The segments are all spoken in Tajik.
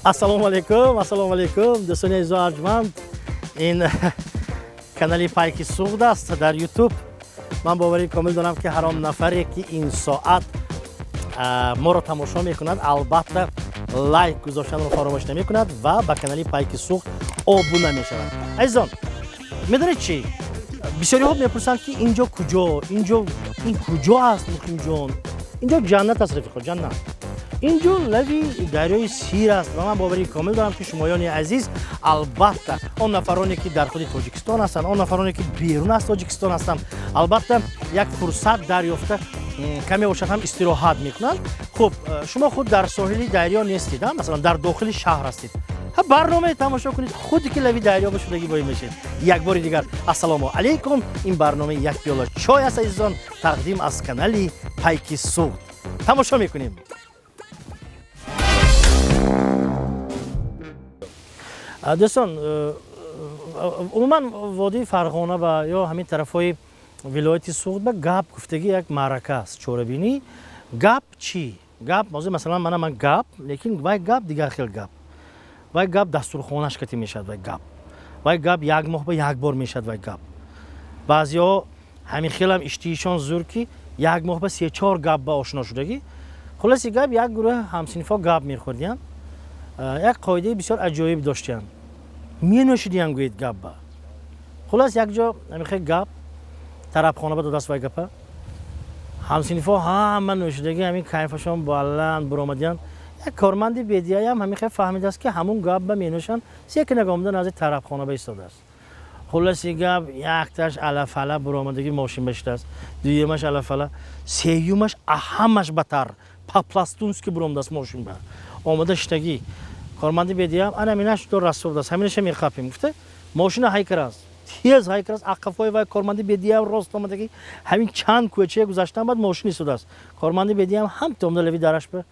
Ассалому алейкум, дӯстони азизу арҷманд. Ин канали Пайки Суғд аст дар YouTube. Ман боварӣ комил дорам ки ҳар он нафаре ки ин соат моро тамошо мекунад, албатта лайк гузоштанро фаромӯш намекунад ва ба канали Пайки Суғд обуна мешавад. Азизон, медонед чӣ? Бисёриҳо мепурсанд ки инҷо куҷо? Ин куҷо аст Мукимҷон? Инҷо ҷаннат аст рафиқо, ҷаннат. اینجا لبی دریای سیر است و من باوری کامل دارم که شمایان عزیز البته آن نفرانی که در خود تاجیکستان هستند، آن نفرانی که بیرون از تاجیکستان هستند، البته یک فرصت دریافته کمی باشد هم استراحت میکنند. خب شما خود در ساحل دریا نیستید، مثلا در داخل شهر هستید، برنامه تماشا کنید، خودی که لبی دریا بشودگی بایی میشید. یک بار دیگر السلام علیکم. این برنامه یک پیاله چای است عزیزان، تقدیم از کانال пайки суғд. تماشا میکنیم. دوستان، عموما وادی فرغانه و یا همین طرفای ولایت سوغد به گپ گفتگی یک معرکه است. چوربینی گپ چی؟ گپ موضوع مثلا من گپ، لیکن وای گپ دیگر خیلی گپ. وای گپ دستورخانه‌اش کتی میشد وای گپ. وای گپ یک ماه به یک بار میشد وای گپ. بعضیا همین خیلی هم اشتیشان زور کی یک ماه به 3-4 گپ با آشنا شدگی. خلاصی گپ یک گروه همسنفا گپ میخوردیان. یک قاعده بسیار عجایب داشتن. می نوشیدن گوید گپ با. خلاص یک جا میخواد گپ طرف خانه با دو دست وای گپه. همسنفا همه نوشیدگی همین کیفشون بالند برآمدن. یک کارمند بدیایی هم میخواد فهمید است که همون گپ با می نوشن. یک نگامدن از طرف خانه به ایستاده است. خلاص گپ یک تاش علافله برآمدگی ماشین بشته است. دویمش علافله، سومش اهمش بهتر. پاپلاستونس که برآمده است ماشین با. آمده شتگی کارمند بدیم انا میناش دو رسول دست همینش میخوابیم گفته ماشین هایکر است تیز هایکر است عقفای وای کارمند بدیم راست آمدگی همین چند کوچه گذاشتن بعد ماشین ایستاده است کارمند بدیم هم تومده لوی درش به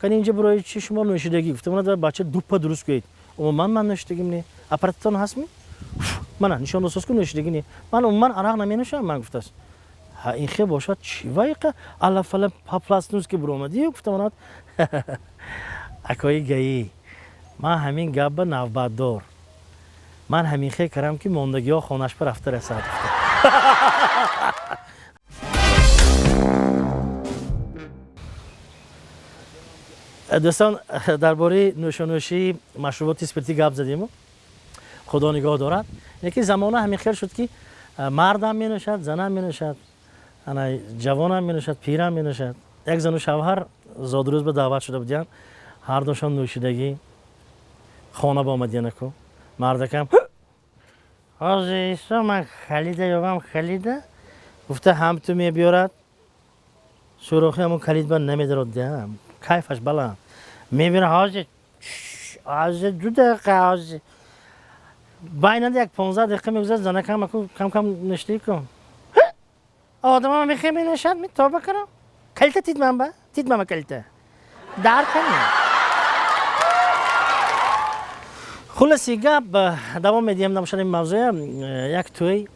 کنی اینجا برای چی شما نوشیدگی گفته من در بچه دوپا درست کنید من نوشیدگی منی اپاراتتون هست می من نشان اساس کو نوشیدگی نی من عرق نمینوشم من گفته است این خیلی باشد چی وای که الله فلان پاپلاستونس که برآمدی گفته من اکایی گیی من همین گپ نوبتدار من همین خیلی کردم که ماندگی ها خانش پر رفته رسد دوستان درباره نوشانوشی مشروبات اسپریتی گپ زدیم خدا نگاه دارد یکی زمانه همین خیلی شد که مردم می نوشد زنم می نوشد جوانم می نوشد پیرم می نوشد یک زن و شوهر زادروز به دعوت شده بودن هر دوشان نوشیدگی خانه با آمدین کو مردکم حاضر من خلیده یا خلیده گفته هم تو میبیارد سوراخی همون کلید با نمیدارد دیم کیفش بلند میبینه حاضر 2 دقیقه حاضر بایننده یک 15 دقیقه میگذارد زنکم کم نشتی کن آدم هم میخواه می نشد می توبه کنم کلیته تید من کلیته در کنیم خلاصی گپ دوام میدیم نموشد این موضوع یک توی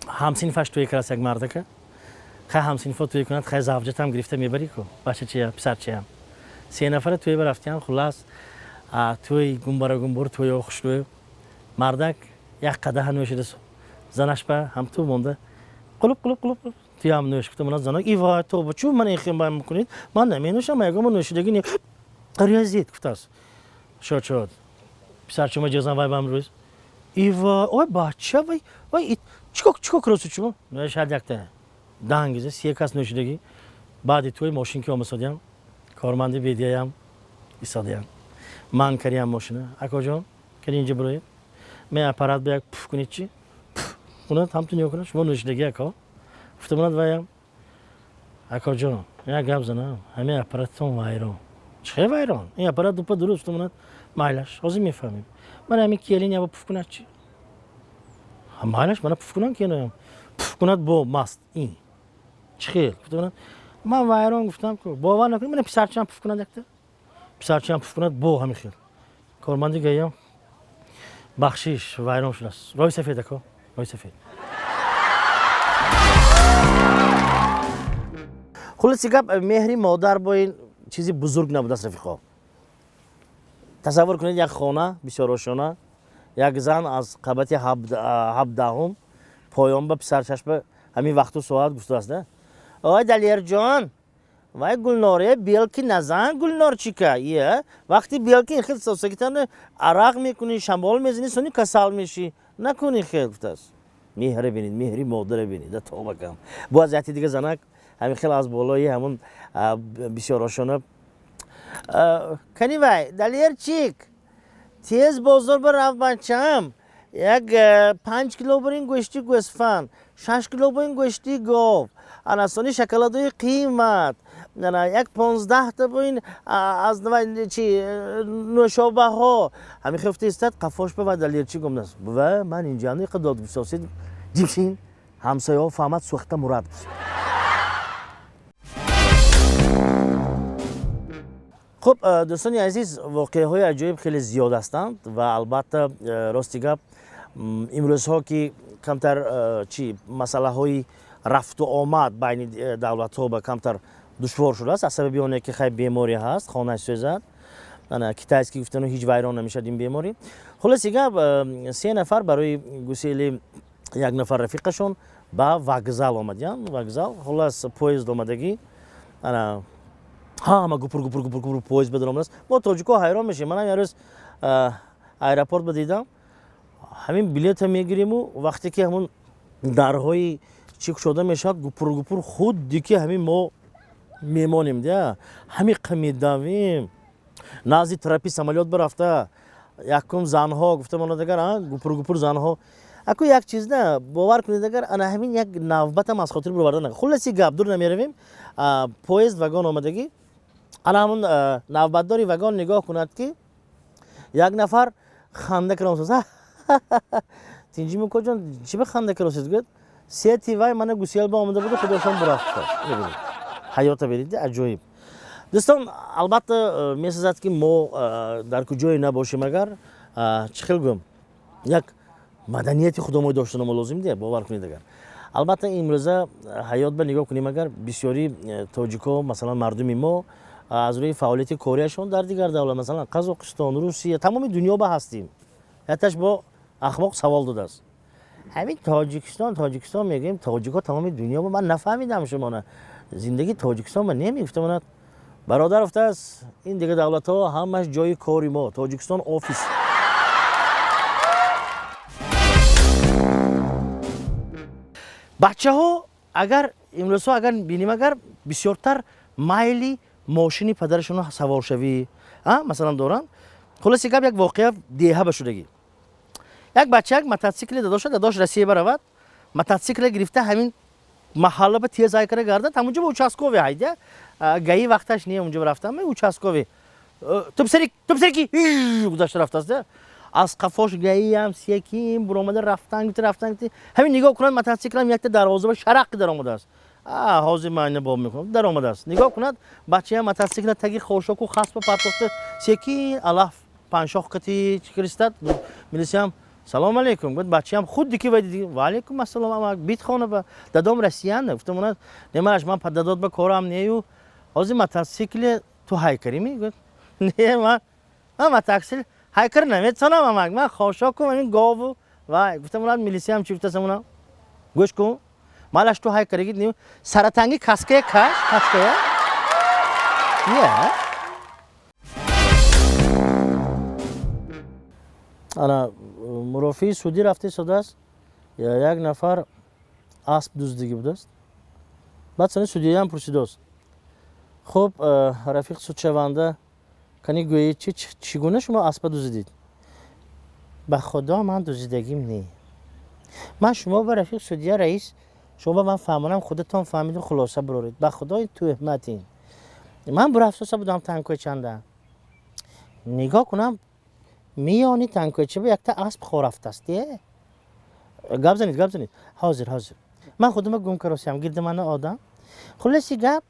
همسنفش توی کلاس یک مرده که خیلی همسنفا توی کند خیلی زوجت هم گرفته میبری که بچه چیه پسر چیه 3 نفر توی برفتیم خلاص توی گنبار توی خوشتوی مردک یک قدح نوشیده زنش به هم تو مونده قلوب توی هم نوش گفته من زنک ای وای تو بچو من این خیم باید میکنید من نمینوشم من نوشیدگی نی ریاضیت گفته است شد پسر شما جزن وای بام روز ای وای اوه بچه وای چیکار کروسو شما نوش هر یکته دانگیزه 3 کس نوشیدگی بعد توی ماشین که آمسادیم کارمند بدیایم ایستادیم من کریم ماشینه اکا جان کردی اینجا برای من اپارات بیاک پف کنید چی اونات هم تو نیو شما نوشیدگی اکا گفته منات وایم اکا جان یک گپ زنم همین اپاراتتون وایران چه وایران این اپارات دوپا درست منات مایلش حاضر میفهمیم من همین کیلین یا با پف کنید چی مایلش من پف کنم که نیم پف کند با ماست این چه خیلی گفته من وایران گفتم که باور نکنید من پسرچم پف کند دکتر پسرچم پف کند با همین خیلی کارمندی گیم بخشیش وایران شده است رای سفید اکا رای سفید خلاصی گپ مهری مادر با این چیزی بزرگ نبوده است رفیقا тасаввур кунед як хона бисёрошона, як зан аз қабати 17 поён ба писарчашба ҳамин вақту соат гуфтааст да. Ой Далерҷон, вай гулноре белки назан гулнор чика. Вақти белки хел сосагитан арақ мекунӣ, шамол мезанӣ, сони касал мешӣ. Накунӣ хел гуфтааст. Меҳр бинед, меҳри модар бинед, да тобакам. Бо аз яти дига занак ҳамин хел аз болои ҳамун бисёрошона кани вай Далерчик, тез бозор барав бачам. Як 5 кило барин гӯшти гӯсфанд, 6 кило барин гӯшти гов, анасони шоколадои қимат, як 15 та барин аз нӯшобаҳо. Ҳамин хефта истад қафош ба Далерчик гомнас. Ва ман инҷа иқа дод гусосид ҷибшин ҳамсояҳо фаҳмад сӯхта мурад. خب دوستان عزیز واقعه های عجایب خیلی زیاد هستند و البته راستی گپ امروزها که کمتر مسئله های رفت و آمد بین دولت ها با کمتر دشوار شده است از سبب اونه که خیلی بیماری هست خانه سوزد کتایس که گفتن هیچ ویران نمیشد این بیماری. خلاص گپ 3 نفر برای گسیل یک نفر رفیقشون با وокзал آمدن. وокзал خلاص پویزد آمدگی ҳама гупур поезд ба дуром аст. Мо тоҷико ҳайрон мешем. Манам ярӯз аэропорт ба дидам. Ҳамин билета мегириму вақте ки ҳамун дарҳои чӣ кушода мешавад гупур худди ки ҳамин мо мемонем да. Ҳамин қамидавим. назди трапи самолёт барафта. Якум занҳо гуфта мона дагар гупур занҳо. Аку як чиз да бовар кунед агар ана ҳамин як навбатам аз хотир бирбарда накунед. Хулоси гап дур намеравем. Поезд вагон омадагӣ ана ҳамун навбатдори вагон нигоҳ кунад ки як нафар ханда каросад. Тинҷи мукоҷон чӣ ба ханда каросед гӯд? Сети вай мана гусел ба омада буду худошон бурафта. ҳаёта берид аҷоиб. дӯстон албатта месазад ки мо дар куҷое набошем агар чӣ хел гӯм як маданияти худомой доштаномо лозим де бовар кунед агар. албатта имрӯза ҳаёт ба нигоҳ кунем агар бисёри тоҷико масалан мардуми мо аз рӯи фаъолияти корияшон дар дигар давлат масалан Қазоқистон, Русия тамоми дунё ба ҳастем. яташ бо ахмоқ савол додааст. ҳамин тоҷикистон мегӯем тоҷико тамоми дунё ба ман нафаҳмидам шумо зиндагии тоҷикистон ба немегуфтамонад. бародар уфтааст ин дигар давлатҳо ҳамаш ҷои кори мо. тоҷикистон офис. бачаҳо агар имрӯзҳо агар бинем агар бисёртар майли мошини падарашонро саворшавӣ масалан доранд. хулоси гап як воқеа деҳа ба шудагӣ. як бача як мототсикли дадош Россия баравад. мототсикла гирифта ҳамин маҳалла ба тез ҳай кара гардад. ҳамунҷо ба участкове ҳайда. гаи вақташ не унҷо рафтам участкове. тубсарики гузашта рафтааст. аз қафош гаиам секин буромада рафтан ҳамин нигоҳ кунад мототсиклам якта дарвоза шарақи даромадааст. ҳозир ман боб мекунам даромадааст. нигоҳ кунад бачаам мототсикла таги хошоку хаспа партофта секин алаф паншох кати кристад. милисиям салом алейкум гуфт. бачаам худди ки вайди ва алейкум ассалом амак бит хона ба дадом расиян гуфтам немаш ман пададод ба корам нею ҳозир мототсикли ту ҳай карими гуфт. не ман мототсикл ҳайкар наметавонам амак ман хошоку ин гову вай гуфтам милисиям чӣ гуфтасам гӯш кун малаш ту ҳайкаригӣ саратанги каская каская ана мурофии судӣ рафта истодааст. як нафар асп дуздиги будааст. баъд сани судиям пурсидааст. хуб рафиқ судшаванда кани гӯӣ чӣ гуна шумо аспа дуздидед? ба худо ман дуздидагим не. ман шумо ба рафиқ судия раис шумо ба ман фаҳмонам худатон фаҳмиду хулоса бироред. ба худо ин тӯҳматин. ман бурафсоса будам танкоичанда. нигоҳ кунам миёни танкоича ба якта асп хо рафтааст. гап занед ҳозир ман худама гум каросиям гирди мана одам. хулоси гап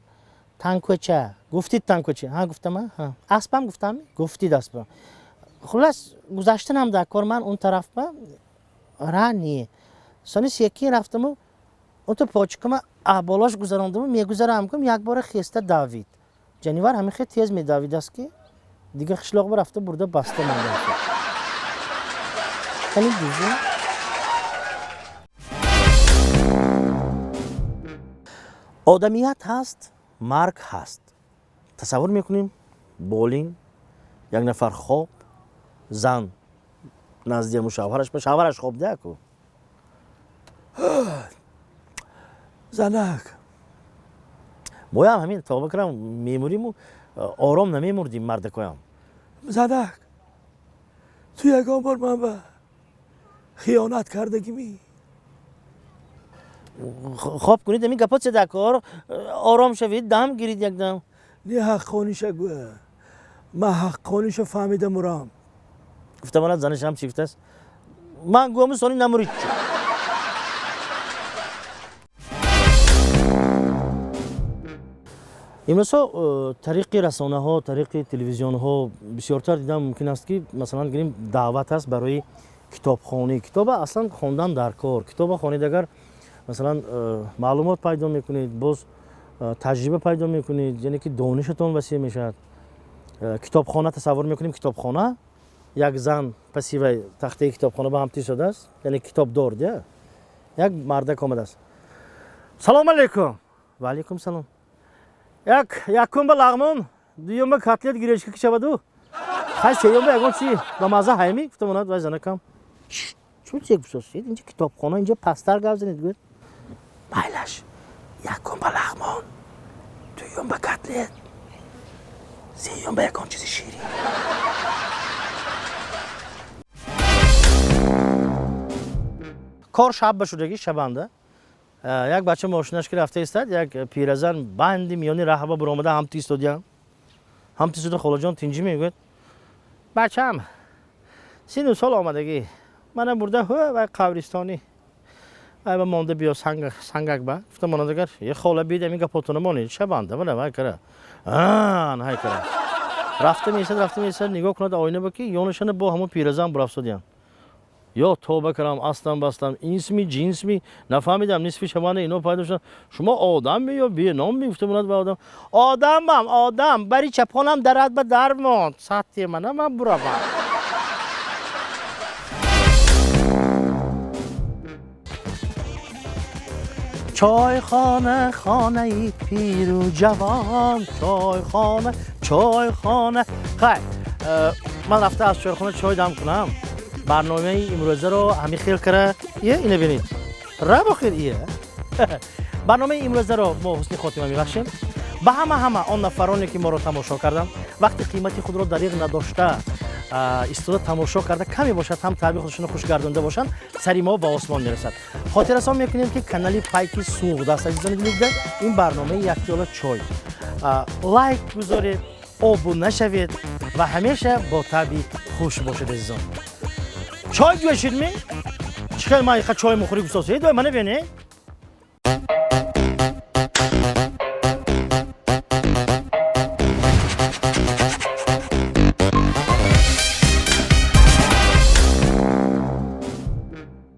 танкоича гуфтид танкоича гуфтам аспам гуфтам гуфтид аспа. хулас гузаштанам дар кор ман он тараф ба рани сони секин рафтаму он то почкама болош гузарондаму мегузарам кум як бора хеста давид ҷанивар ҳамин хел тез медавидааст ки دیگه قishloq رفته برده بسته مونده. همین دیگه. آدمیت هست، مرگ هست. تصور میکنیم بولین یک نفر خواب زن نزدیک شوهرش به شوهرش خواب ده کو زنک ما هم همین تا بکرم میموریم و آرام نمیمردیم مرد کویم زنک تو یکان بار من به خیانت کردگیمی خواب کنید همین گپا چه دکار آرام شوید دم گیرید یک دم نه حقانیشه گوه من حقانیشه فهمیدم مرام گفتم من زنش هم چیفت است من گوهم سانی نمورید امروزها طریق رسانه ها طریق تلویزیون ها بسیارتر دیدم ممکن است که مثلا گریم دعوت است برای کتابخوانی کتاب اصلا خواندن در کار کتاب خوانید اگر مثلا معلومات پیدا میکنید باز تجربه پیدا میکنید یعنی که دانشتون وسیع میشد کتابخانه تصور میکنیم کتابخانه یک زن پسیوی تخته کتابخانه به هم تیساده است یعنی کتاب دارده یک مردک آمده است سلام علیکم و علیکم سلام یکم به لغمون دویم به کتلت گیرشکی که شود خیلی سیوم به یکم چی به مزه هایمی گفتم اونا دوی زنه کم چون چیک بسازید اینجا کتابخانه اینجا پستر گفت زنید گوید بایلش یکم به لغمون دویم به کتلت سیوم به یکم چیزی شیری کار شب بشودگی شبنده یک بچه ماشینش که رفته استاد یک پیرزن بندی میانی رهبا برآمده هم تیستودیان هم تیستود خاله جان تینجی میگه بچه‌م 39 سال آمدگی من برده و قبرستانی ای با مونده بیا سنگک با گفتم منادگر یه خاله بیده میگه پاتونه مانی شبنده ولی وای کرا نه کرا رفته میسد نگاه کنه آینه بکی یونشن با همون پیرزن برافسودیان یا توبه کردم اصلا بستم اینسمی جنسمی نفهمیدم نصفی شبانه اینو پیدا شد شما آدم می یا بی نام میگفته موند به آدم بری چپانم درد به در موند سطحی من برام چای خانه ای پیر و جوان چای خانه خیلی من رفته از چای خانه چای دم کنم برنامه امروزه رو همی خیل کرده اینه بینید را بخیر ایه برنامه امروزه رو ما حسن خاتمه میبخشیم به همه آن نفرانی که ما رو تماشا کردن وقتی قیمتی خود رو دریغ نداشته استفاده تماشا کرده کمی باشد هم تعبیر خودشون خوش گردانده باشن سری ما با آسمان میرسد خاطر رسان میکنیم که کانال پایکی سوغد است عزیزان دیده این برنامه یک پیاله چای لایک بذارید آبونه شوید و همیشه با طبع خوش باشید عزیزان چای جوشید می؟ چخیل من چای مخوری گفتم سید من ببینید